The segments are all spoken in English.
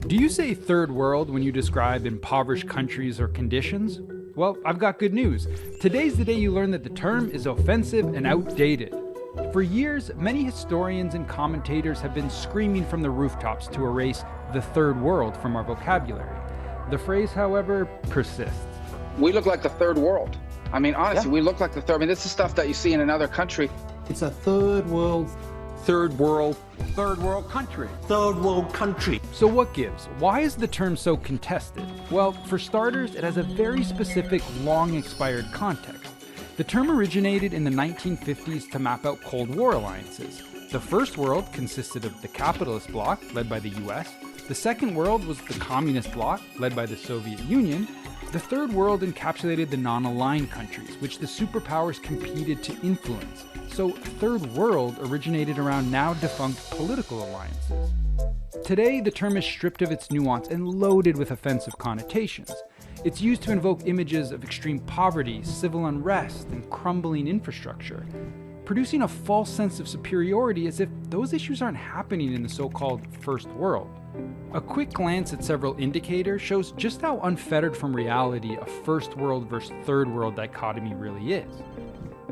Do you say third world when you describe impoverished countries or conditions? Well, I've got good news. Today's the day you learn that the term is offensive and outdated. For years, many historians and commentators have been screaming from the rooftops to erase the third world from our vocabulary. The phrase, however, persists. We look like the third world. I mean, honestly, we look like the third. I mean, this is stuff that you see in another country. It's a third world. Third world country. Third world country. So what gives? Why is the term so contested? Well, for starters, it has a very specific, long-expired context. The term originated in the 1950s to map out Cold War alliances. The first world consisted of the capitalist bloc, led by the US. The second world was the communist bloc, led by the Soviet Union. The third world encapsulated the non-aligned countries, which the superpowers competed to influence. So, third world originated around now defunct political alliances. Today, the term is stripped of its nuance and loaded with offensive connotations. It's used to invoke images of extreme poverty, civil unrest, and crumbling infrastructure, producing a false sense of superiority as if those issues aren't happening in the so-called first world. A quick glance at several indicators shows just how unfettered from reality a first world versus third world dichotomy really is.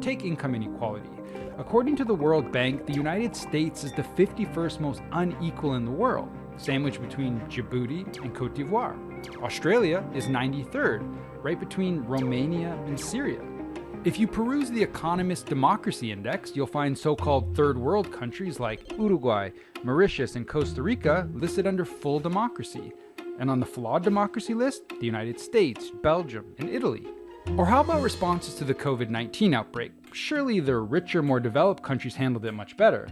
Take income inequality. According to the World Bank, the United States is the 51st most unequal in the world, sandwiched between Djibouti and Cote d'Ivoire. Australia is 93rd, right between Romania and Syria. If you peruse the Economist Democracy Index, you'll find so-called third world countries like Uruguay, Mauritius, and Costa Rica listed under full democracy. And on the flawed democracy list, the United States, Belgium, and Italy. Or how about responses to the COVID-19 outbreak? Surely the richer, more developed countries handled it much better.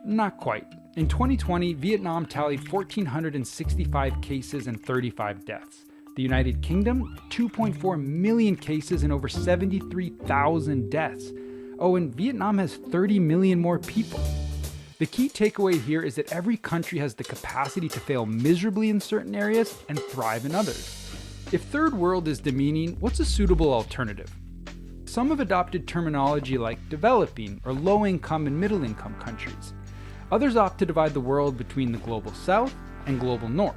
Not quite. In 2020, Vietnam tallied 1,465 cases and 35 deaths. The United Kingdom, 2.4 million cases and over 73,000 deaths. Oh, and Vietnam has 30 million more people. The key takeaway here is that every country has the capacity to fail miserably in certain areas and thrive in others. If third world is demeaning, what's a suitable alternative? Some have adopted terminology like developing or low-income and middle-income countries. Others opt to divide the world between the global south and global north.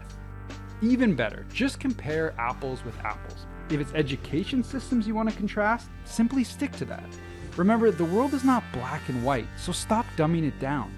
Even better, just compare apples with apples. If it's education systems you want to contrast, simply stick to that. Remember, the world is not black and white, so stop dumbing it down.